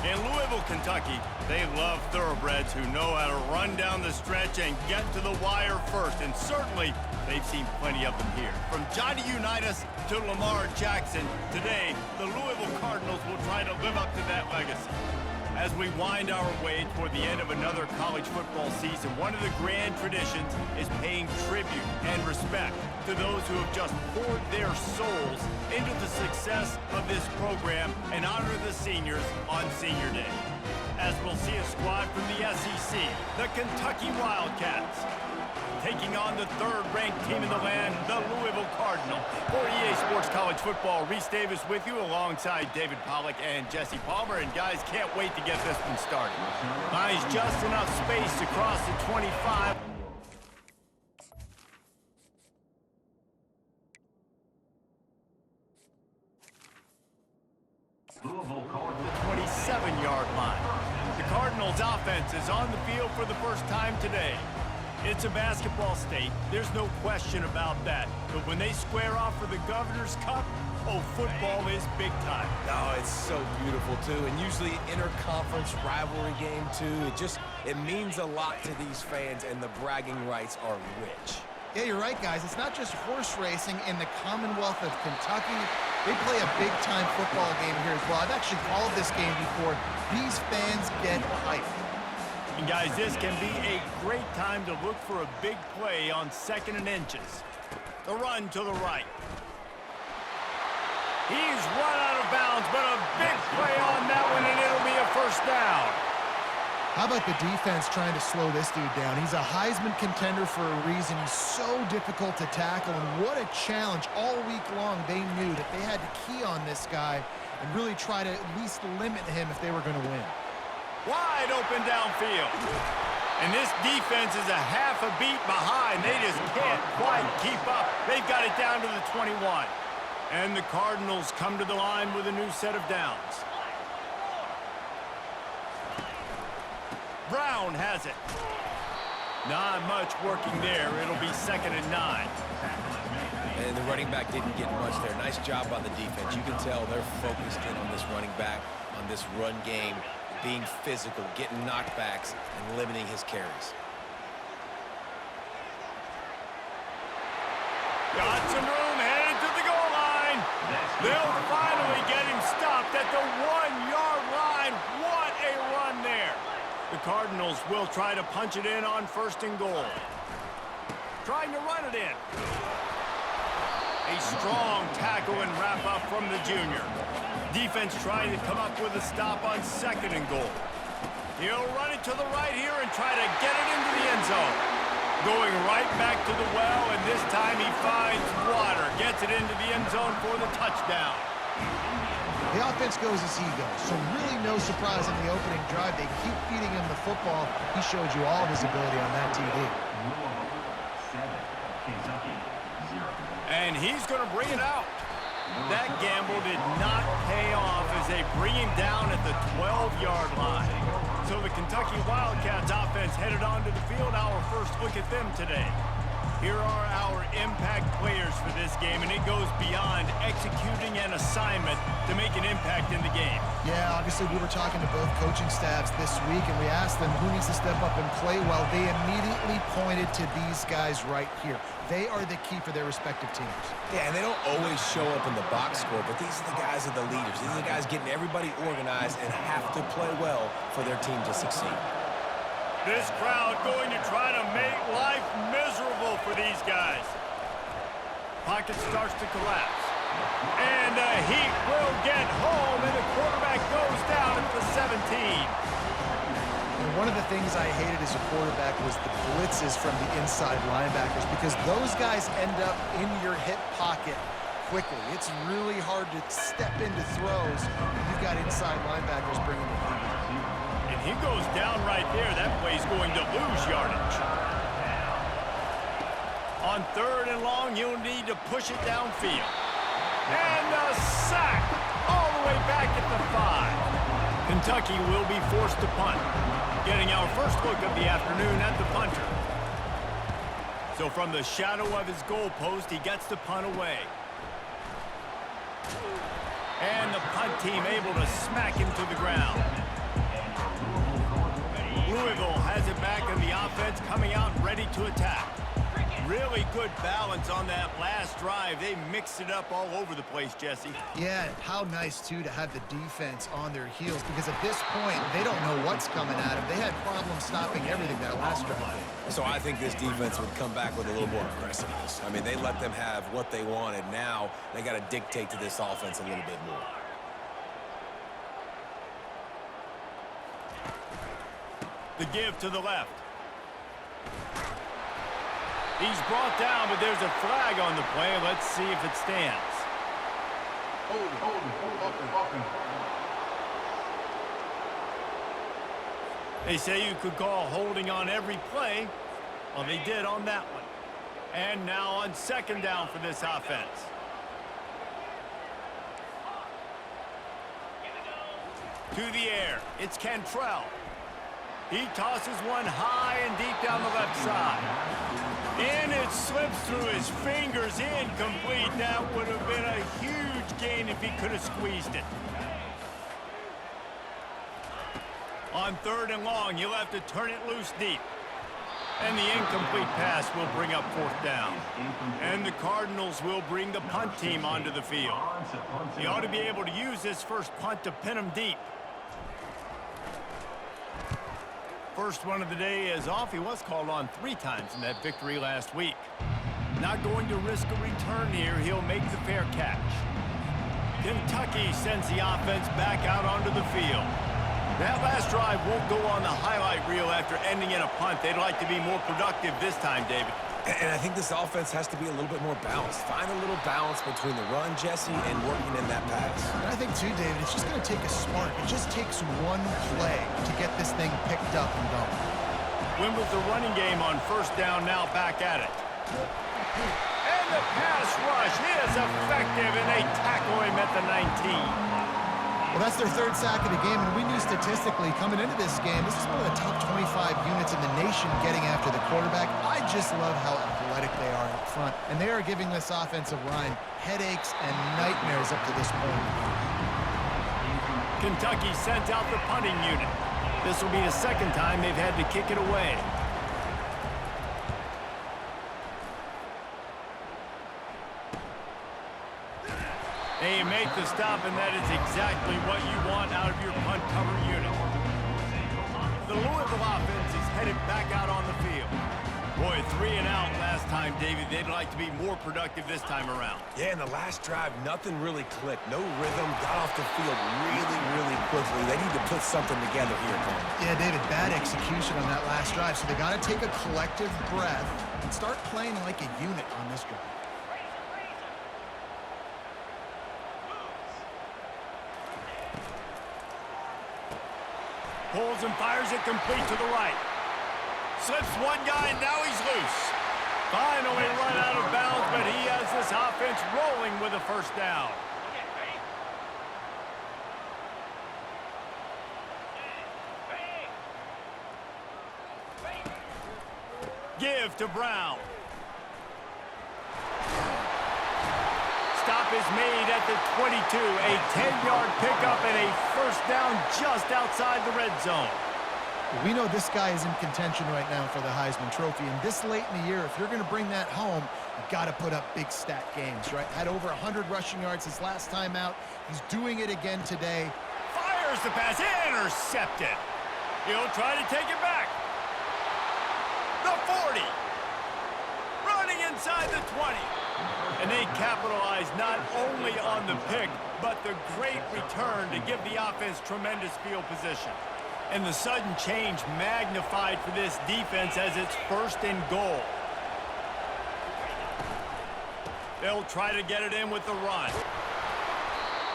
In Louisville, Kentucky, they love thoroughbreds who know how to run down the stretch and get to the wire first, and certainly they've seen plenty of them here. From Johnny Unitas to Lamar Jackson, today the Louisville Cardinals will try to live up to that legacy. As we wind our way toward the end of another college football season, one of the grand traditions is paying tribute and respect to those who have just poured their souls into the success of this program and honor the seniors on Senior Day. As we'll see a squad from the SEC, the Kentucky Wildcats, taking on the third-ranked team in the land, the Louisville Cardinals. For EA Sports College Football, Reese Davis with you alongside David Pollack and Jesse Palmer. And guys, can't wait to get this one started. Buys just enough space across the 25. The 27-yard line. The Cardinals offense is on the field for the first time today. It's a basketball state. There's no question about that. But when they square off for the Governor's Cup, oh, football is big time. Oh, it's so beautiful, too. And usually interconference rivalry game, too. It means a lot to these fans, and the bragging rights are rich. Yeah, you're right, guys. It's not just horse racing in the Commonwealth of Kentucky. They play a big-time football game here as well. I've actually called this game before. These fans get hyped. And guys, this can be a great time to look for a big play on 2nd and inches. The run to the right. He's run out of bounds, but a big play on that one, and it'll be a first down. How about the defense trying to slow this dude down? He's a Heisman contender for a reason. He's so difficult to tackle, and what a challenge. All week long, they knew that they had to key on this guy and really try to at least limit him if they were going to win. Wide open downfield. And this defense is a half a beat behind. They just can't quite keep up. They've got it down to the 21. And the Cardinals come to the line with a new set of downs. Brown has it. Not much working there. It'll be 2nd and 9. And the running back didn't get much there. Nice job by the defense. You can tell they're focused in on this running back, on this run game, being physical, getting knockbacks, and limiting his carries. Got some room, headed to the goal line. They'll finally get him stopped at the 1-yard line. What a run there. The Cardinals will try to punch it in on 1st and goal. Trying to run it in. A strong tackle and wrap up from the junior. Defense trying to come up with a stop on 2nd and goal. He'll run it to the right here and try to get it into the end zone. Going right back to the well, and this time he finds water. Gets it into the end zone for the touchdown. The offense goes as he goes, so really no surprise in the opening drive. They keep feeding him the football. He showed you all of his ability on that TD. And he's going to bring it out. That gamble did not pay off as they bring him down at the 12-yard line. So the Kentucky Wildcats offense headed onto the field. Our first look at them today. Here are our impact players for this game, and it goes beyond executing an assignment to make an impact in the game. Yeah, obviously we were talking to both coaching staffs this week, and we asked them who needs to step up and play well. They immediately pointed to these guys right here. They are the key for their respective teams. Yeah, and they don't always show up in the box score, but these are the guys that are the leaders. These are the guys getting everybody organized and have to play well for their team to succeed. This crowd going to try to make life miserable for these guys. Pocket starts to collapse. And the Heat will get home, and the quarterback goes down at the 17. And one of the things I hated as a quarterback was the blitzes from the inside linebackers, because those guys end up in your hip pocket quickly. It's really hard to step into throws when you've got inside linebackers bringing the heat. And he goes down right there. That play's going to lose yardage. On 3rd and long, you'll need to push it downfield. And a sack all the way back at the 5. Kentucky will be forced to punt. Getting our first look of the afternoon at the punter. So from the shadow of his goal post, he gets the punt away. And the punt team able to smack him to the ground. Louisville has it back in the offense, coming out ready to attack. Really good balance on that last drive. They mixed it up all over the place, Jesse. Yeah, how nice, too, to have the defense on their heels, because at this point, they don't know what's coming at them. They had problems stopping everything that last drive. So I think this defense would come back with a little more aggressiveness. I mean, they let them have what they wanted. Now they got to dictate to this offense a little bit more. The give to the left. He's brought down, but there's a flag on the play. Let's see if it stands. Hold. They say you could call holding on every play. Well, they did on that one. And now on second down for this offense. To the air. It's Cantrell. He tosses one high and deep down the left side. And it slips through his fingers, incomplete. That would have been a huge gain if he could have squeezed it. On third and long, you'll have to turn it loose deep. And the incomplete pass will bring up fourth down. And the Cardinals will bring the punt team onto the field. He ought to be able to use this first punt to pin him deep. First one of the day is off. He was called on 3 times in that victory last week. Not going to risk a return here. He'll make the fair catch. Kentucky sends the offense back out onto the field. That last drive won't go on the highlight reel after ending in a punt. They'd like to be more productive this time, David. And I think this offense has to be a little bit more balanced. Find a little balance between the run, Jesse, and working in that pass. And I think, too, David, it's just going to take a spark. It just takes one play to get this thing picked up and going. Win with the running game on first down, now back at it. And the pass rush is effective, and they tackle him at the 19. Well, that's their 3rd sack of the game, and we knew statistically coming into this game, this is one of the top 25 units in the nation getting after the quarterback. I just love how athletic they are up front, and they are giving this offensive line headaches and nightmares up to this point. Kentucky sent out the punting unit. This will be the 2nd time they've had to kick it away. They make the stop, and that is exactly what you want out of your punt cover unit. The Louisville offense is headed back out on the field. Boy, 3 and out last time, David. They'd like to be more productive this time around. Yeah, in the last drive, nothing really clicked. No rhythm. Got off the field really quickly. They need to put something together here, Coleman. Yeah, David, bad execution on that last drive, so they got to take a collective breath and start playing like a unit on this drive. Pulls and fires it complete to the right. Slips one guy, and now he's loose. Finally run out of bounds, but he has this offense rolling with a first down. Give to Brown. Stop is made at the 22. A 10-yard pickup and a first down just outside the red zone. We know this guy is in contention right now for the Heisman Trophy, and this late in the year, if you're going to bring that home, you've got to put up big stat games, right? Had over 100 rushing yards his last time out. He's doing it again today. Fires the pass, intercepted. He'll try to take it back. The 40. Running inside the 20. And they capitalize not only on the pick, but the great return to give the offense tremendous field position. And the sudden change magnified for this defense as it's 1st and goal. They'll try to get it in with the run.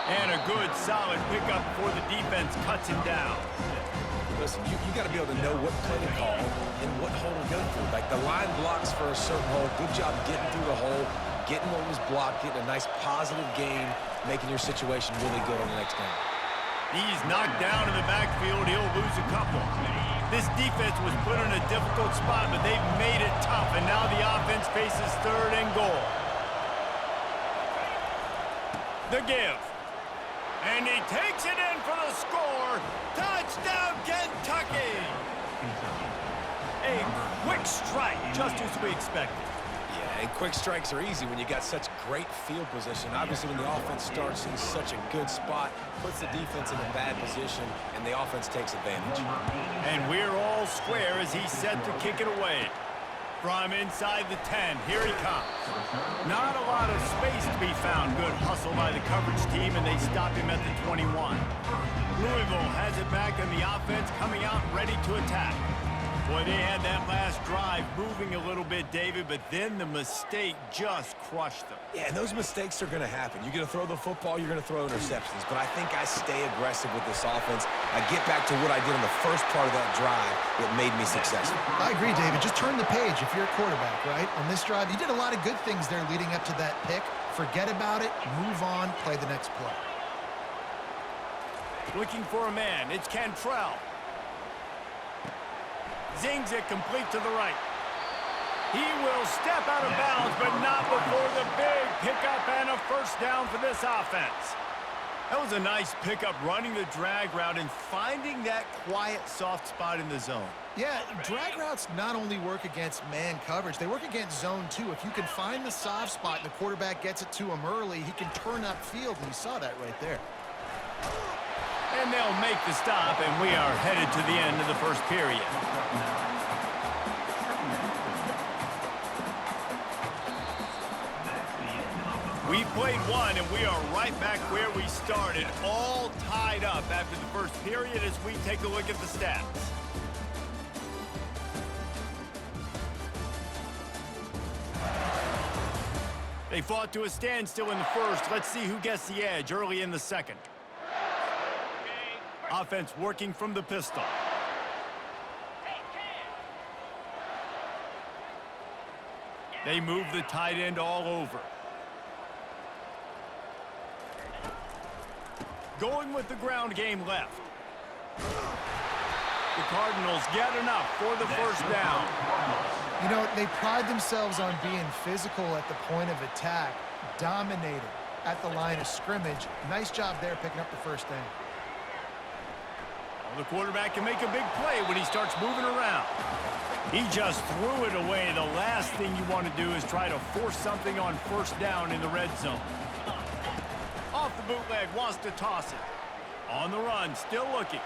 And a good, solid pickup before the defense cuts him down. Listen, you got to be able to know what play to call and what hole to go through. Like the line blocks for a certain hole. Good job getting through the hole, getting what was blocked, getting a nice positive gain, making your situation really good on the next down. He's knocked down in the backfield. He'll lose a couple. This defense was put in a difficult spot, but they've made it tough, and now the offense faces 3rd and goal. The give. And he takes it in for the score. Touchdown, Kentucky! A quick strike, just as we expected. Yeah, and quick strikes are easy when you got such great field position. Obviously, when the offense starts in such a good spot, puts the defense in a bad position, and the offense takes advantage. And we're all square as he's set to kick it away. From inside the 10, here he comes. Not a lot of space to be found. Good hustle by the coverage team, and they stop him at the 21. Louisville has it back on the offense, coming out ready to attack. Boy, they had that last drive moving a little bit, David, but then the mistake just crushed them. Yeah, and those mistakes are going to happen. You're going to throw the football, you're going to throw interceptions. But I think I stay aggressive with this offense. I get back to what I did in the first part of that drive that made me successful. I agree, David. Just turn the page if you're a quarterback, right? On this drive, you did a lot of good things there leading up to that pick. Forget about it, move on, play the next play. Looking for a man, it's Cantrell. Zings it complete to the right. He will step out of bounds, but not before the big pickup and a first down for this offense. That was a nice pickup, running the drag route and finding that quiet, soft spot in the zone. Yeah, drag routes not only work against man coverage, they work against zone too. If you can find the soft spot and the quarterback gets it to him early, he can turn upfield, and you saw that right there. And they'll make the stop, and we are headed to the end of the first period. We played one, and we are right back where we started, all tied up after the first period as we take a look at the stats. They fought to a standstill in the first. Let's see who gets the edge early in the second. Offense working from the pistol. They move the tight end all over. Going with the ground game left. The Cardinals get enough for the first down. You know, they pride themselves on being physical at the point of attack, dominating at the line of scrimmage. Nice job there picking up the first down. The quarterback can make a big play when he starts moving around. He just threw it away. The last thing you want to do is try to force something on first down in the red zone. Off the bootleg, wants to toss it. On the run, still looking.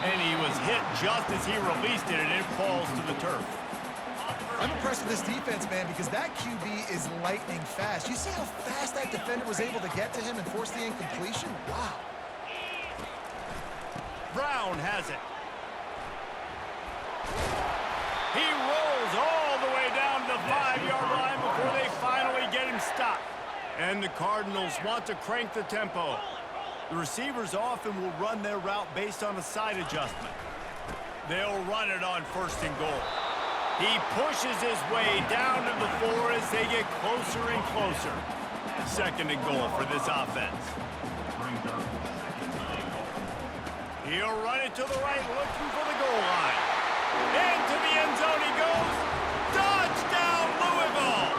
And he was hit just as he released it, and it falls to the turf. I'm impressed with this defense, man, because that QB is lightning fast. You see how fast that defender was able to get to him and force the incompletion? Wow. Brown has it. He rolls all the way down to the 5-yard line before they finally get him stopped. And the Cardinals want to crank the tempo. The receivers often will run their route based on a side adjustment. They'll run it on first and goal. He pushes his way down to the 4 as they get closer and closer. Second and goal for this offense. He'll run it to the right, looking for the goal line. Into the end zone he goes. Touchdown, Louisville!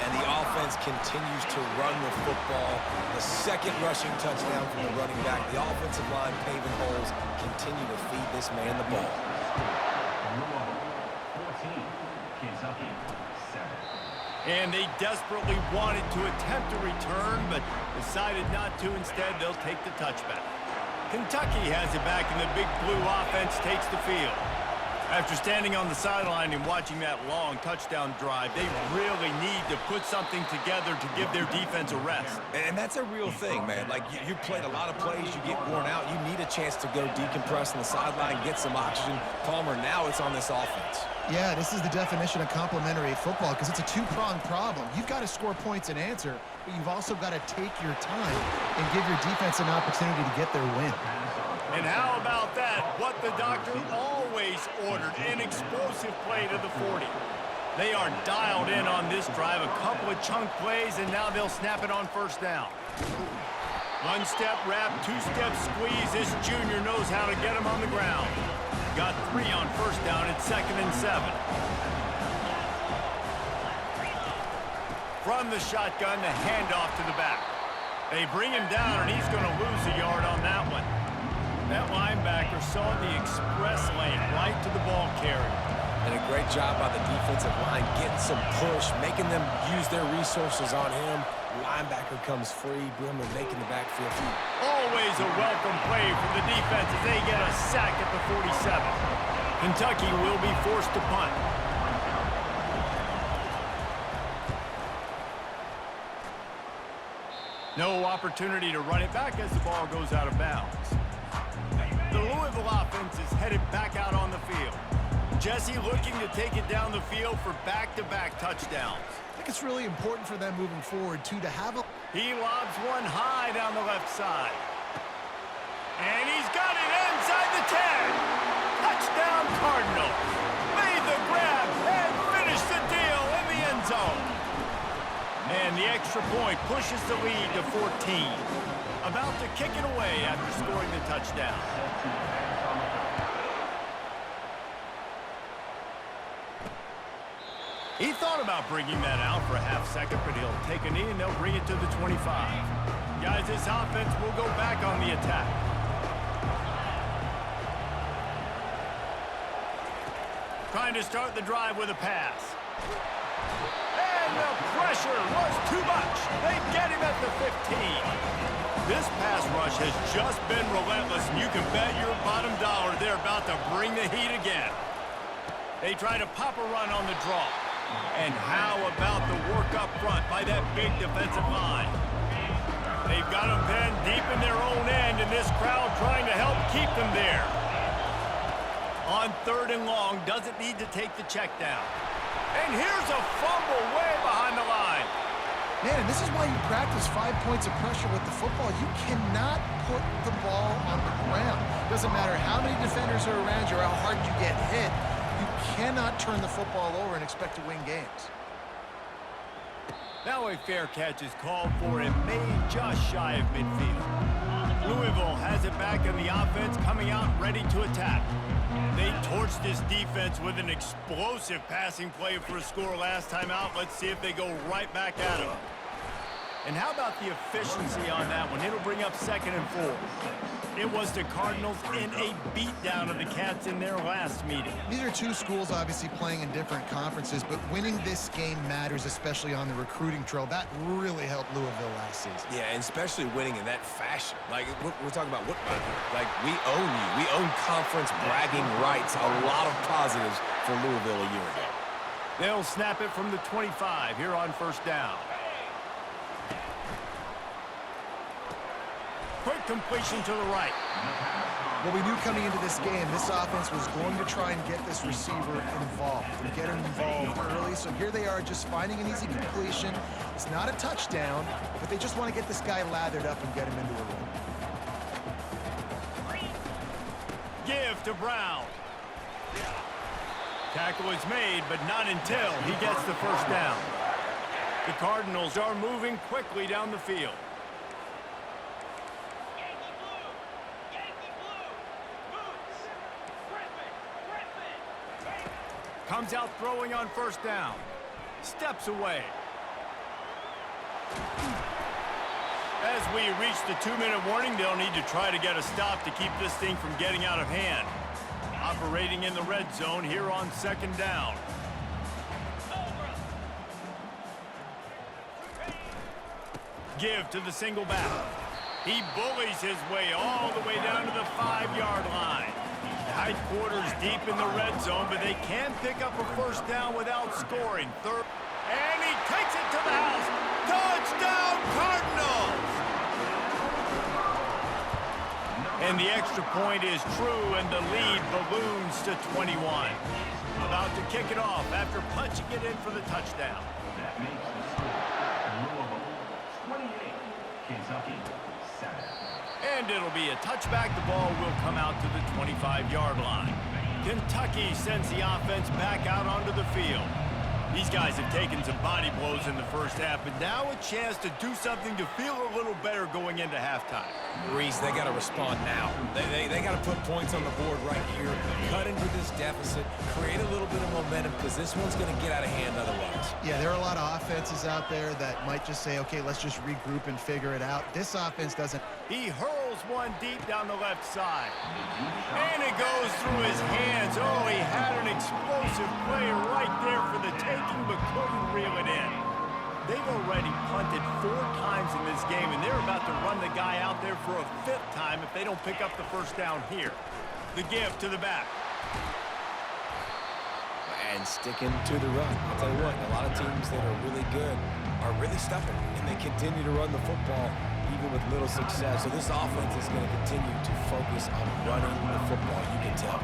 And the offense continues to run the football. The second rushing touchdown from the running back. The offensive line paving holes continue to feed this man the ball. And they desperately wanted to attempt a return, but decided not to. Instead, they'll take the touchback. Kentucky has it back, and the big blue offense takes the field. After standing on the sideline and watching that long touchdown drive, they really need to put something together to give their defense a rest. And that's a real thing, man. Like, you played a lot of plays, you get worn out, you need a chance to go decompress on the sideline, get some oxygen. Palmer, now it's on this offense. Yeah, this is the definition of complementary football because it's a two-pronged problem. You've got to score points and answer, but you've also got to take your time and give your defense an opportunity to get their win. And how about that? What the doctor always ordered, an explosive play to the 40. They are dialed in on this drive, a couple of chunk plays, and now they'll snap it on first down. One-step wrap, two-step squeeze. This junior knows how to get him on the ground. Got 3 on first down. It's 2nd and 7. from the shotgun, the handoff to the back. They bring him down, and he's going to lose a yard on that one. That linebacker saw the express lane right to the ball carrier. And a great job by the defensive line, getting some push, making them use their resources on him. Linebacker comes free, Boomer making the backfield. Always a welcome play for the defense as they get a sack at the 47. Kentucky will be forced to punt. No opportunity to run it back as the ball goes out of bounds. The Louisville offense is headed back out on the field. Jesse looking to take it down the field for back-to-back touchdowns. I think it's really important for them moving forward, too, to have a... He lobs one high down the left side. And he's got it inside the 10. Touchdown Cardinals. Made the grab and finished the deal in the end zone. And the extra point pushes the lead to 14. About to kick it away after scoring the touchdown. He thought about bringing that out for a half second, but he'll take a knee and they'll bring it to the 25. Guys, this offense will go back on the attack. Trying to start the drive with a pass. And the pressure was too much. They get him at the 15. This pass rush has just been relentless, and you can bet your bottom dollar they're about to bring the heat again. They try to pop a run on the draw. And how about the work up front by that big defensive line? They've got them pinned deep in their own end, and this crowd trying to help keep them there. On 3rd and long, doesn't need to take the check down. And here's a fumble way behind the line. Man, and this is why you practice 5 points of pressure with the football. You cannot put the ball on the ground. Doesn't matter how many defenders are around you or how hard you get hit. You cannot turn the football over and expect to win games. Now a fair catch is called for and made just shy of midfield. Louisville has it back in the offense, coming out ready to attack. They torched this defense with an explosive passing play for a score last time out. Let's see if they go right back at him. And how about the efficiency on that one? It'll bring up 2nd and 4. It was the Cardinals in a beatdown of the Cats in their last meeting. These are two schools obviously playing in different conferences, but winning this game matters, especially on the recruiting trail. That really helped Louisville last season. Yeah, and especially winning in that fashion. Like, we're talking about what? Like, we own you. We own conference bragging rights. A lot of positives for Louisville a year ago. They'll snap it from the 25 here on 1st down. Quick completion to the right. What we knew coming into this game, this offense was going to try and get this receiver involved and get him involved early. So here they are just finding an easy completion. It's not a touchdown, but they just want to get this guy lathered up and get him into a run. Give to Brown. Tackle is made, but not until he gets the 1st down. The Cardinals are moving quickly down the field. Comes out throwing on 1st down. Steps away. As we reach the 2-minute warning, they'll need to try to get a stop to keep this thing from getting out of hand. Operating in the red zone here on 2nd down. Give to the single back. He bullies his way all the way down to the 5-yard line. Headquarters deep in the red zone, but they can pick up a 1st down without scoring. 3rd, and he takes it to the house. Touchdown, Cardinals! And the extra point is true, and the lead balloons to 21. About to kick it off after punching it in for the touchdown. That makes the score Louisville 28, Kentucky 7. And it'll be a touchback. The ball will come out to the 25-yard line. Kentucky sends the offense back out onto the field. These guys have taken some body blows in the first half, but now a chance to do something to feel a little better going into halftime. Reese, they got to respond now. They got to put points on the board right here, cut into this deficit, create a little bit of momentum, because this one's going to get out of hand otherwise. Yeah, there are a lot of offenses out there that might just say, okay, let's just regroup and figure it out. This offense doesn't. He hurls one deep down the left side. And it goes through his hands. Oh, he had an explosive play right there for the taking, but couldn't reel it in. They've already punted 4 times in this game, and they're about to run the guy out there for a 5th time if they don't pick up the first down here. The give to the back. And sticking to the run. I'll tell you what, a lot of teams that are really good are really stubborn, and they continue to run the football even with little success. So this offense is going to continue to focus on running the football, you can tell.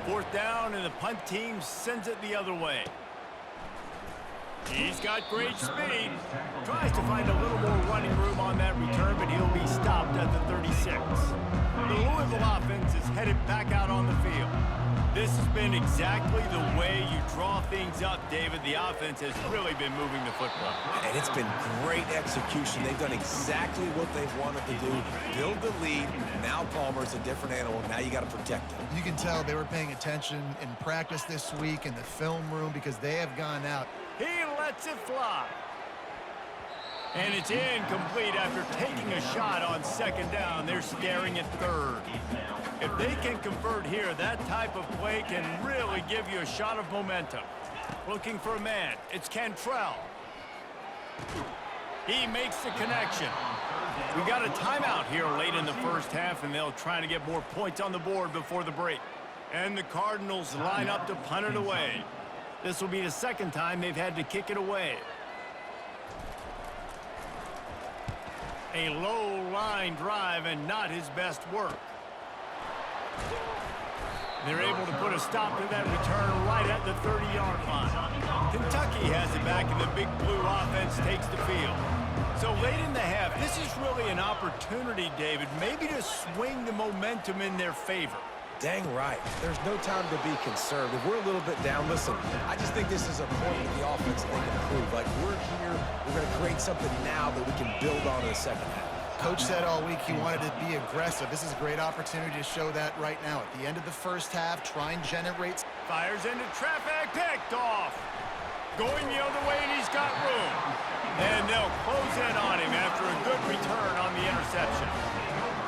4th down, and the punt team sends it the other way. He's got great speed. Tries to find a little more running room on that return, but he'll be stopped at the 36. The Louisville offense is headed back out on the field. This has been exactly the way you draw things up, David. The offense has really been moving the football. And it's been great execution. They've done exactly what they've wanted to do. Build the lead. Now Palmer's a different animal. Now you got to protect him. You can tell they were paying attention in practice this week in the film room because they have gone out. He lets it fly. And it's incomplete after taking a shot on 2nd down. They're staring at 3rd. If they can convert here, that type of play can really give you a shot of momentum. Looking for a man. It's Cantrell. He makes the connection. We got a timeout here late in the first half, and they'll try to get more points on the board before the break. And the Cardinals line up to punt it away. This will be the 2nd time they've had to kick it away. A low line drive and not his best work. They're able to put a stop to that return right at the 30-yard line. Kentucky has it back, and the Big Blue offense takes the field. So late in the half, this is really an opportunity, David, maybe to swing the momentum in their favor. Dang right. There's no time to be conservative. We're a little bit down. Listen, I just think this is a point with the offense that they can improve. Like, we're here, we're going to create something now that we can build on in the 2nd half. Coach said all week he wanted to be aggressive. This is a great opportunity to show that right now. At the end of the first half, try and generate. Fires into traffic, picked off. Going the other way, and he's got room. And they'll close in on him after a good return on the interception.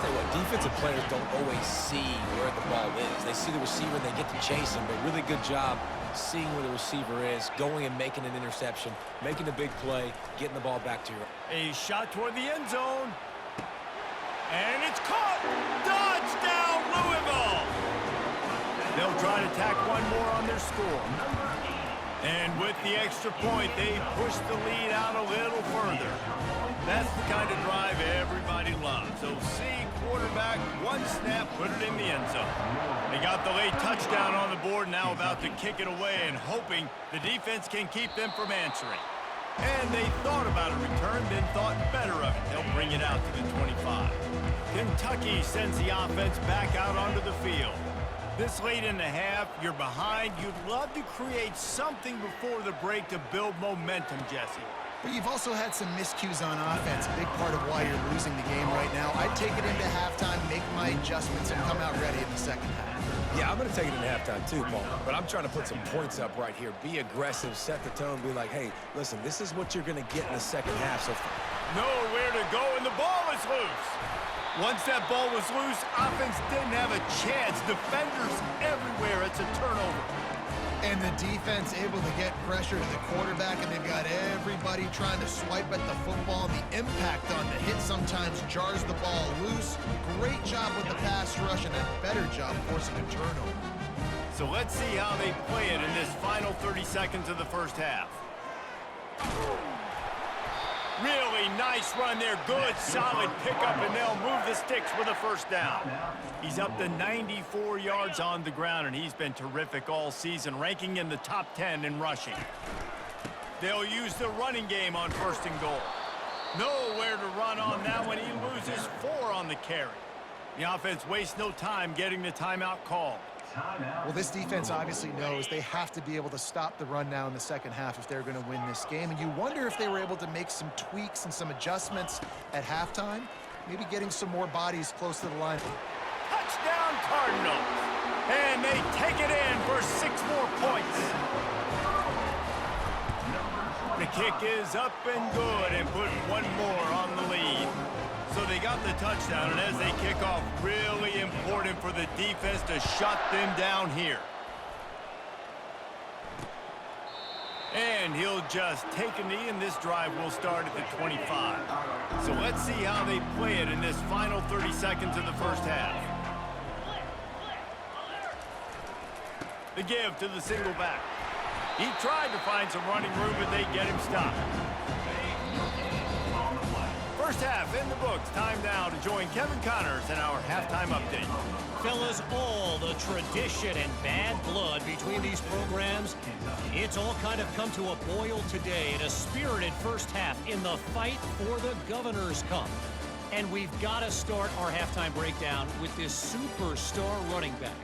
Tell you what, defensive players don't always see where the ball is. They see the receiver and they get to chase him, but really good job seeing where the receiver is, going and making an interception, making a big play, getting the ball back to you. A shot toward the end zone. And it's caught! Touchdown, Louisville! They'll try to tack one more on their score. And with the extra point, they push the lead out a little further. That's the kind of drive everybody loves. So see quarterback, one snap, put it in the end zone. They got the late touchdown on the board, now about to kick it away and hoping the defense can keep them from answering. And they thought about a return, then thought better of it. They'll bring it out to the 25. Kentucky sends the offense back out onto the field. This late in the half, you're behind. You'd love to create something before the break to build momentum, Jesse. But you've also had some miscues on offense, a big part of why you're losing the game right now. I'd take it into halftime, make my adjustments, and come out ready in the 2nd half. Yeah, I'm going to take it into halftime too, Paul. But I'm trying to put some points up right here. Be aggressive, set the tone, be like, hey, listen, this is what you're going to get in the 2nd half. So nowhere to go, and the ball is loose. Once that ball was loose, offense didn't have a chance. Defenders everywhere. It's a turnover. And the defense able to get pressure to the quarterback, and they've got everybody trying to swipe at the football. The impact on the hit sometimes jars the ball loose. Great job with the pass rush, and a better job forcing a turnover. So let's see how they play it in this final 30 seconds of the first half. Really nice run there. Good, solid pickup, and they'll move the sticks with a first down. He's up to 94 yards on the ground, and he's been terrific all season, ranking in the top 10 in rushing. They'll use the running game on 1st and goal. Nowhere to run on that one. He loses 4 on the carry. The offense wastes no time getting the timeout called. Timeout. Well, this defense obviously knows they have to be able to stop the run now in the second half if they're going to win this game. And you wonder if they were able to make some tweaks and some adjustments at halftime, maybe getting some more bodies close to the line. Touchdown Cardinals. And they take it in for 6 more points. The kick is up and good and put one more on the lead. So they got the touchdown, and as they kick off, really important for the defense to shut them down here. And he'll just take a knee, and this drive will start at the 25. So let's see how they play it in this final 30 seconds of the first half. The give to the single back. He tried to find some running room, but they get him stopped. First half in the books. Time now to join Kevin Connors in our halftime update. Fellas, all the tradition and bad blood between these programs, it's all kind of come to a boil today in a spirited first half in the fight for the Governor's Cup. And we've got to start our halftime breakdown with this superstar running back.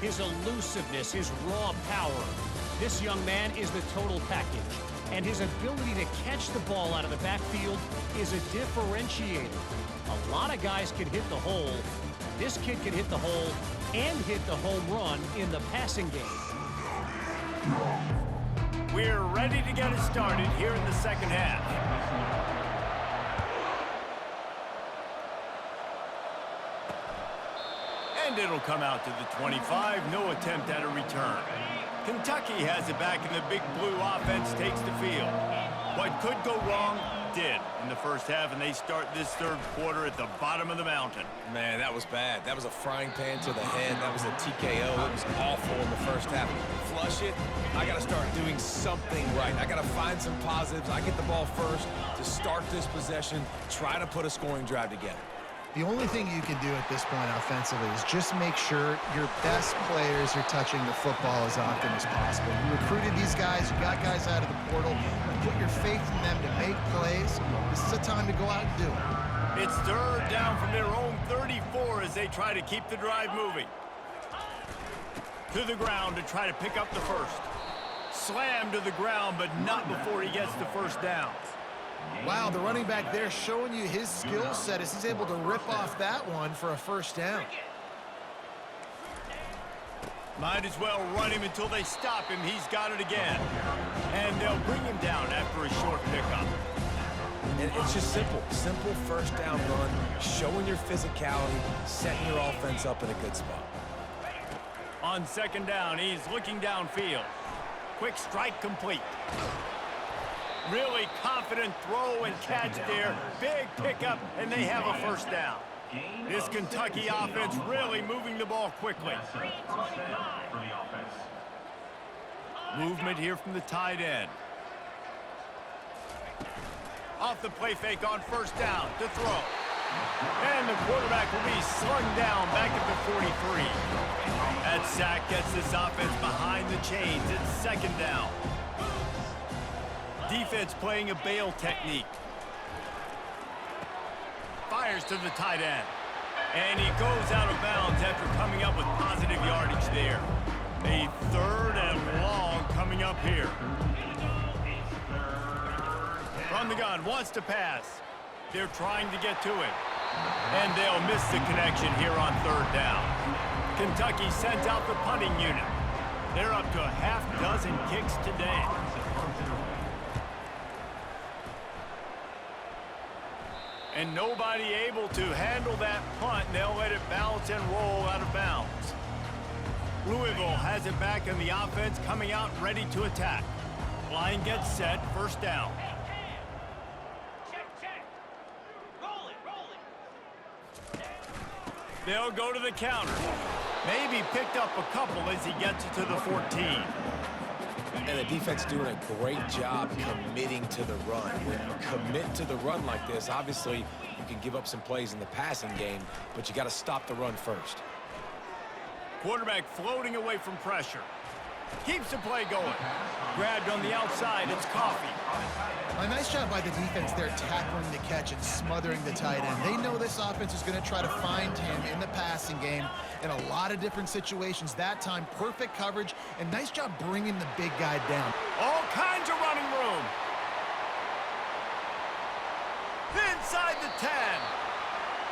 His elusiveness, his raw power. This young man is the total package. And his ability to catch the ball out of the backfield is a differentiator. A lot of guys can hit the hole. This kid can hit the hole and hit the home run in the passing game. We're ready to get it started here in the second half. And it'll come out to the 25. No attempt at a return. Kentucky has it back, and the big blue offense takes the field. What could go wrong did in the first half, and they start this third quarter at the bottom of the mountain. Man, that was bad. That was a frying pan to the head. That was a TKO. It was awful in the first half. Flush it. I got to start doing something right. I got to find some positives. I get the ball first to start this possession, try to put a scoring drive together. The only thing you can do at this point offensively is just make sure your best players are touching the football as often as possible. You recruited these guys, you got guys out of the portal, you put your faith in them to make plays. This is a time to go out and do it. It's third down from their own 34 as they try to keep the drive moving. To the ground to try to pick up the first. Slammed to the ground, but not before he gets the first down. Wow, the running back there showing you his skill set as he's able to rip off that one for a first down. Might as well run him until they stop him. He's got it again. And they'll bring him down after a short pickup. And it's just simple. Simple first down run, showing your physicality, setting your offense up in a good spot. On second down, he's looking downfield. Quick strike complete. Really confident throw and catch there. Big pickup, and they have a first down. This Kentucky offense really moving the ball quickly. Movement here from the tight end. Off the play fake on first down to throw. And the quarterback will be slung down back at the 43. That sack gets this offense behind the chains. It's second down. Defense playing a bail technique. Fires to the tight end. And he goes out of bounds after coming up with positive yardage there. A third and long coming up here. From the gun, wants to pass. They're trying to get to it. And they'll miss the connection here on third down. Kentucky sends out the punting unit. They're up to a half dozen kicks today. And nobody able to handle that punt. They'll let it bounce and roll out of bounds. Louisville has it back in the offense, coming out ready to attack. Line gets set, first down. They'll go to the counter. Maybe picked up a couple as he gets it to the 14. And the defense doing a great job committing to the run. When you commit to the run like this, obviously you can give up some plays in the passing game, but you got to stop the run first. Quarterback floating away from pressure. Keeps the play going. Grabbed on the outside, it's Coffee. A nice job by the defense there, tackling the catch and smothering the tight end. They know this offense is going to try to find him in the passing game in a lot of different situations. That time, perfect coverage, and nice job bringing the big guy down. All kinds of running room. Inside the 10.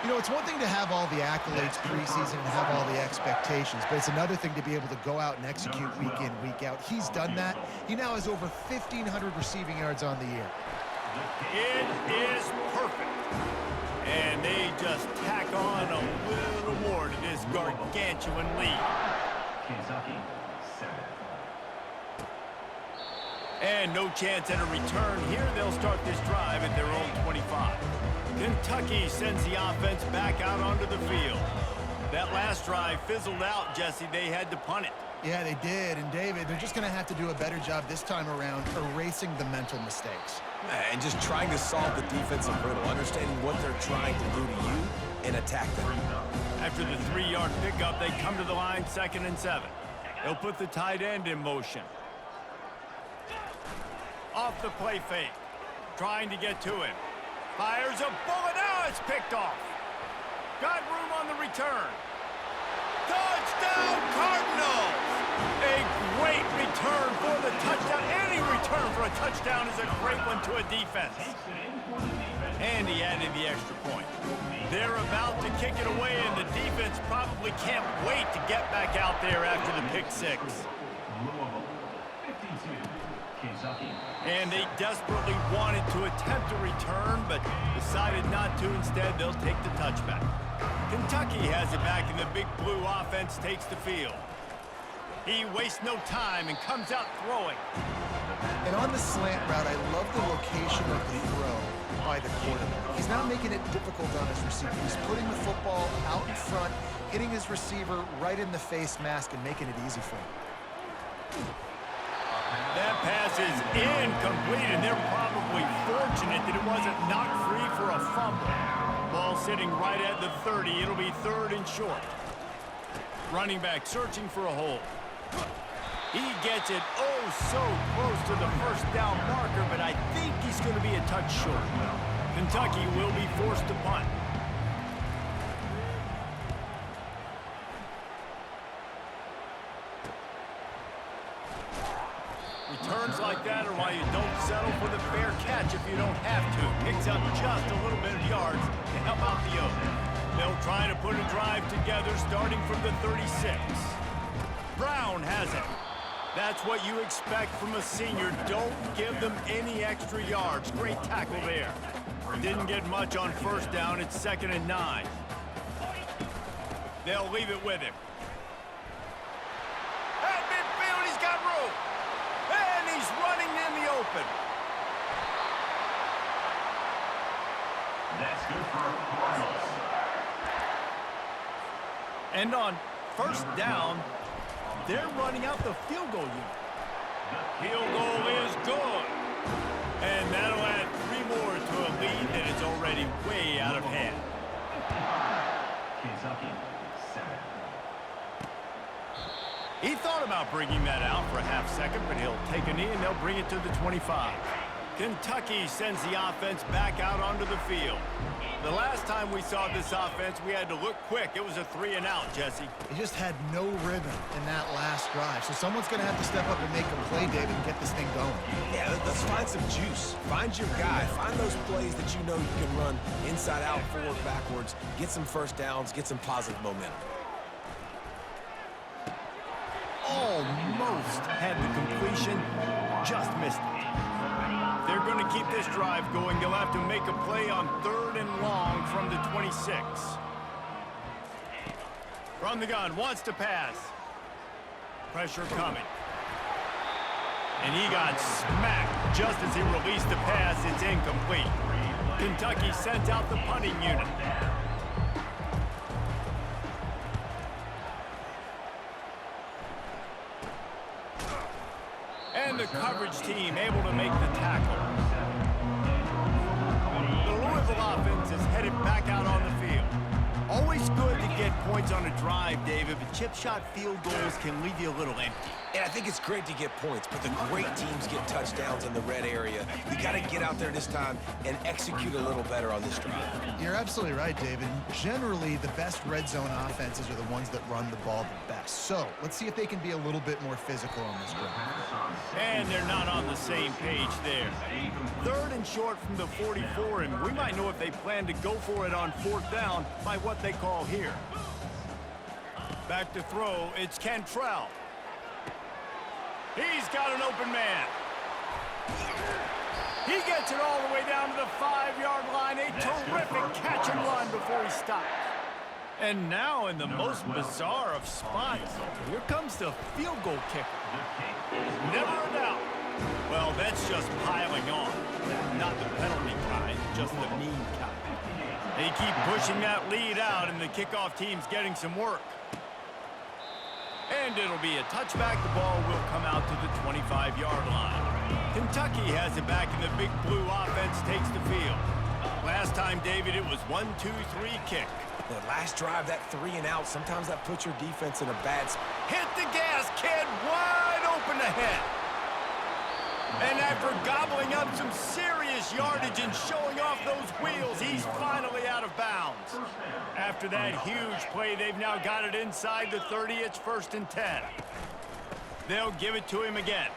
You know, it's one thing to have all the accolades preseason and have all the expectations, but it's another thing to be able to go out and execute week in, week out. He's done that. He now has over 1,500 receiving yards on the year. It is perfect. And they just tack on a little more to this gargantuan lead. Kentucky, 7. And no chance at a return here. They'll start this drive at their own 25. Kentucky sends the offense back out onto the field. That last drive fizzled out, Jesse. They had to punt it. Yeah, they did. And, David, they're just going to have to do a better job this time around erasing the mental mistakes. And just trying to solve the defensive hurdle, understanding what they're trying to do to you and attack them. After the 3-yard pickup, they come to the line 2nd and 7. They'll put the tight end in motion. Off the play fake. Trying to get to him. Fires a bullet. Now it's picked off. Got room on the return. Touchdown, Cardinals! A great return for the touchdown. Any return for a touchdown is a great one to a defense. And he added the extra point. They're about to kick it away, and the defense probably can't wait to get back out there after the pick six. Louisville, 52. Kentucky. And they desperately wanted to attempt a return, but decided not to. Instead, they'll take the touchback. Kentucky has it back, and the big blue offense takes the field. He wastes no time and comes out throwing. And on the slant route, I love the location of the throw by the quarterback. He's not making it difficult on his receiver. He's putting the football out in front, hitting his receiver right in the face mask and making it easy for him. That pass is incomplete, and they're probably fortunate that it wasn't knocked free for a fumble. Ball sitting right at the 30. It'll be 3rd and short. Running back searching for a hole. He gets it oh so close to the first down marker, but I think he's going to be a touch short. Kentucky will be forced to punt. Returns like that are why you don't settle for the fair catch if you don't have to. Picks up just a little bit of yards to help out the Oak. They'll try to put a drive together starting from the 36. Brown has it. That's what you expect from a senior. Don't give them any extra yards. Great tackle there. Didn't get much on first down. It's 2nd and 9. They'll leave it with him. At midfield, he's got room. And he's running in the open. That's good for Cardinals. And on first down, they're running out the field goal unit. Field goal is good. And that'll add 3 more to a lead that is already way out of hand. Kentucky, 7. He thought about bringing that out for a half second, but he'll take a knee and they'll bring it to the 25. Kentucky sends the offense back out onto the field. The last time we saw this offense, we had to look quick. It was a 3 and out, Jesse. He just had no rhythm in that last drive. So someone's going to have to step up and make a play, David, and get this thing going. Yeah, let's find some juice. Find your guy. Find those plays that you know you can run inside out, forward, backwards. Get some first downs. Get some positive momentum. Almost had the completion, just missed it. They're going to keep this drive going. They'll have to make a play on 3rd and long from the 26. From the gun, wants to pass. Pressure coming. And he got smacked just as he released the pass. It's incomplete. Kentucky sent out the punting unit. And the coverage team able to make the tackle. The Louisville offense is headed back out on the field. Always good to get points on a drive, David, but chip shot field goals can leave you a little empty. And I think it's great to get points, but the great teams get touchdowns in the red area. You got to get out there this time and execute a little better on this drive. You're absolutely right, David. Generally, the best red zone offenses are the ones that run the ball the best. So let's see if they can be a little bit more physical on this drive. And they're not on the same page there. 3rd and short from the 44, and we might know if they plan to go for it on 4th down by what they call here. Back to throw, it's Cantrell. He's got an open man. He gets it all the way down to the 5-yard line. A terrific catch and run before he stopped. And now in the most bizarre of spots, here comes the field goal kicker. Never a doubt. Well, that's just piling on. Not the penalty kind, just the mean kind. They keep pushing that lead out, and the kickoff team's getting some work. And it'll be a touchback. The ball will come out to the 25-yard line. Kentucky has it back, and the Big Blue offense takes the field. Last time, David, it was 1-2-3 kick. The last drive, that 3 and out, sometimes that puts your defense in a bad spot. Hit the gas, kid. Wide open ahead. And after gobbling up some serious yardage and showing off those wheels, he's finally out of bounds. After that huge play, they've now got it inside the 30. It's 1st and 10. They'll give it to him again.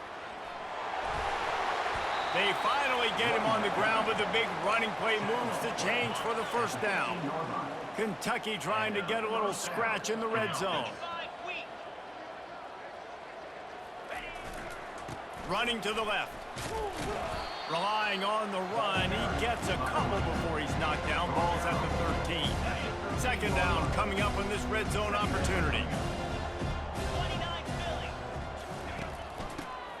They finally get him on the ground, but the big running play moves the change for the 1st down. Kentucky trying to get a little scratch in the red zone. Running to the left. Relying on the run. He gets a couple before he's knocked down. Ball's at the 13. 2nd down coming up on this red zone opportunity.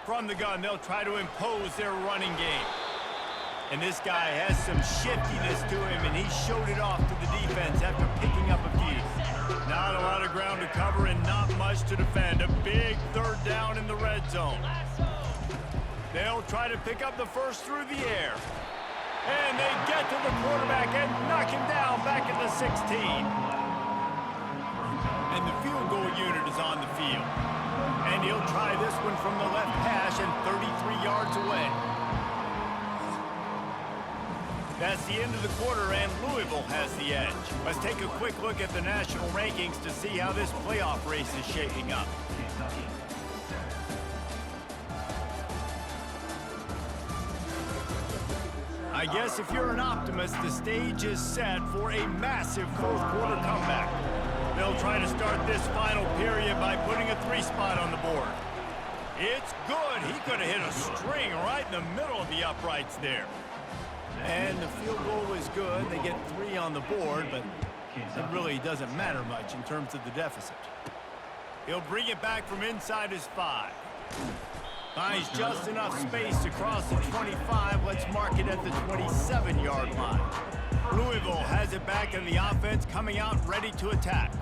From the gun, they'll try to impose their running game. And this guy has some shiftiness to him, and he showed it off to the defense after picking up a few. Not a lot of ground to cover and not much to defend. A big 3rd down in the red zone. They'll try to pick up the 1st through the air. And they get to the quarterback and knock him down back at the 16. And the field goal unit is on the field. And he'll try this one from the left hash and 33 yards away. That's the end of the quarter, and Louisville has the edge. Let's take a quick look at the national rankings to see how this playoff race is shaping up. I guess if you're an optimist, the stage is set for a massive 4th quarter comeback. They'll try to start this final period by putting a 3 spot on the board. It's good. He could have hit a string right in the middle of the uprights there. And the field goal is good. They get 3 on the board, but it really doesn't matter much in terms of the deficit. He'll bring it back from inside his 5. Finds just enough space to cross the 25. Let's mark it at the 27-yard line. Louisville has it back, and the offense coming out ready to attack.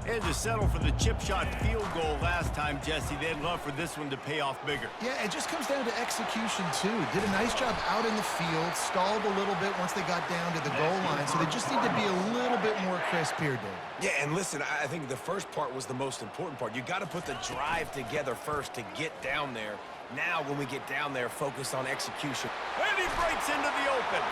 They had to settle for the chip shot field goal last time, Jesse. They'd love for this one to pay off bigger. Yeah, it just comes down to execution, too. Did a nice job out in the field, stalled a little bit once they got down to the goal line, so they just need to be a little bit more crisp here, Dave. Yeah, and listen, I think the first part was the most important part. You got to put the drive together first to get down there. Now, when we get down there, focus on execution. And he breaks into the open.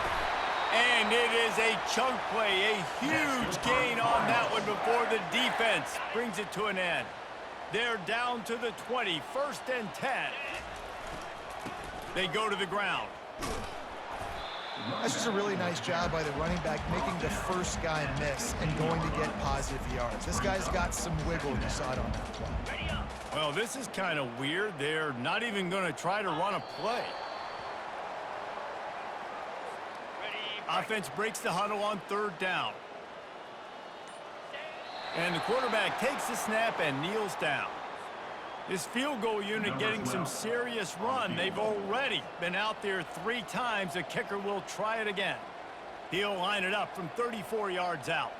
And it is a chunk play, a huge gain on that one before the defense brings it to an end. They're down to the 20, 1st and 10. They go to the ground. That's just a really nice job by the running back making the first guy miss and going to get positive yards. This guy's got some wiggle, you saw it on that play. Well, this is kind of weird. They're not even going to try to run a play. Offense breaks the huddle on 3rd down. And the quarterback takes the snap and kneels down. This field goal unit getting some serious run. They've already been out there 3 times. The kicker will try it again. He'll line it up from 34 yards out.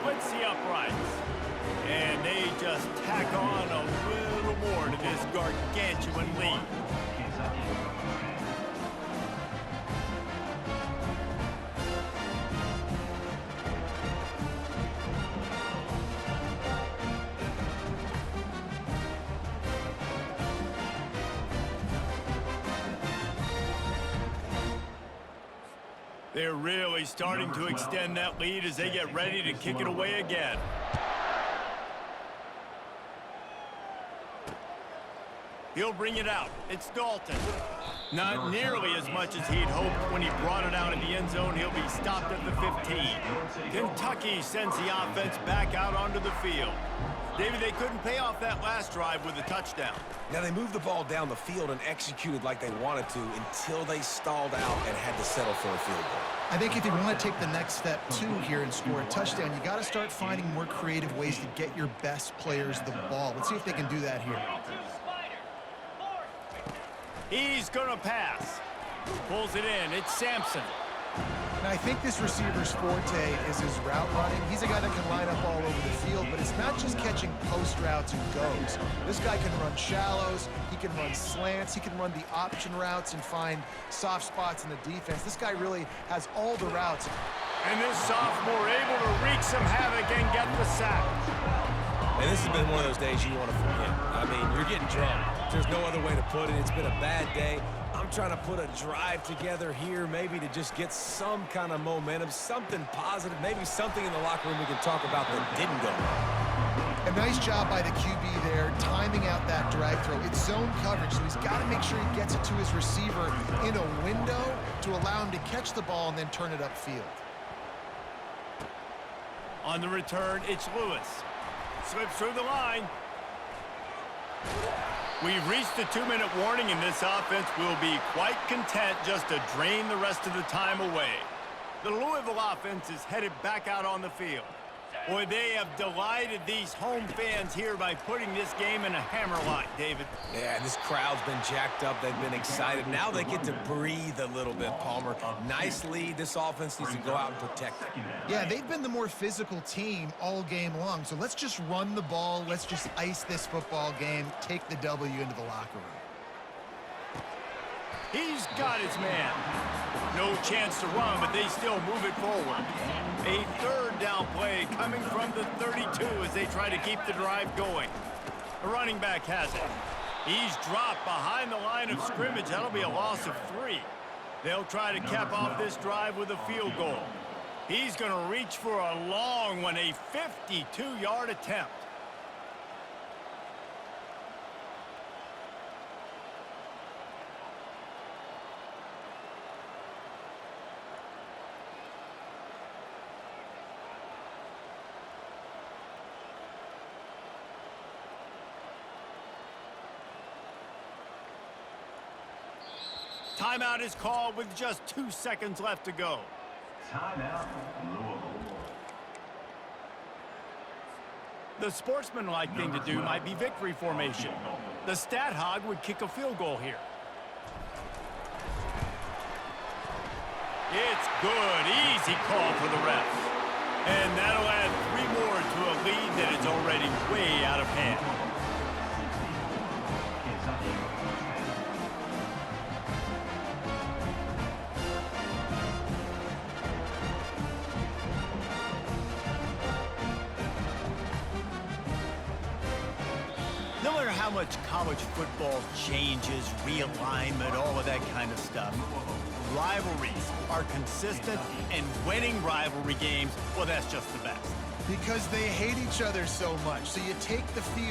splits the uprights. And they just tack on a little more to this gargantuan lead. They're really starting to extend that lead as they get ready to kick it away again. He'll bring it out. It's Dalton. Not nearly as much as he'd hoped when he brought it out in the end zone. He'll be stopped at the 15. Kentucky sends the offense back out onto the field. David, they couldn't pay off that last drive with a touchdown. Now, they moved the ball down the field and executed like they wanted to until they stalled out and had to settle for a field goal. I think if you want to take the next step, too, here and score a touchdown, you got to start finding more creative ways to get your best players the ball. Let's see if they can do that here. He's going to pass. Pulls it in. It's Sampson. And I think this receiver's forte is his route running. He's a guy that can line up all over the field, but it's not just catching post routes and goes. This guy can run shallows, he can run slants, he can run the option routes and find soft spots in the defense. This guy really has all the routes. And this sophomore able to wreak some havoc and get the sack. And this has been one of those days you want to forget. I mean, you're getting drunk. There's no other way to put it. It's been a bad day. I'm trying to put a drive together here, maybe to just get some kind of momentum, something positive, maybe something in the locker room we can talk about that didn't go well. A nice job by the QB there, timing out that drag throw. It's zone coverage, so he's got to make sure he gets it to his receiver in a window to allow him to catch the ball and then turn it upfield. On the return, it's Lewis. Slips through the line. We've reached the 2-minute warning, and this offense will be quite content just to drain the rest of the time away. The Louisville offense is headed back out on the field. Boy, they have delighted these home fans here by putting this game in a hammerlock, David. Yeah, this crowd's been jacked up. They've been excited. Now they get to breathe a little bit, Palmer. Nice lead. This offense needs to go out and protect it. Yeah, they've been the more physical team all game long, so let's just run the ball. Let's just ice this football game, take the W into the locker room. He's got his man. No chance to run, but they still move it forward. A third down play coming from the 32 as they try to keep the drive going. The running back has it. He's dropped behind the line of scrimmage. That'll be a loss of 3. They'll try to cap off this drive with a field goal. He's going to reach for a long one, a 52-yard attempt. Timeout is called with just 2 seconds left to go. Timeout, Louisville. The sportsmanlike thing to do might be victory formation. The stat hog would kick a field goal here. It's good. Easy call for the refs. And that'll add 3 more to a lead that is already way out of hand. No matter how much college football changes, realignment, all of that kind of stuff, rivalries are consistent, and winning rivalry games, well, that's just the best. Because they hate each other so much, so you take the field.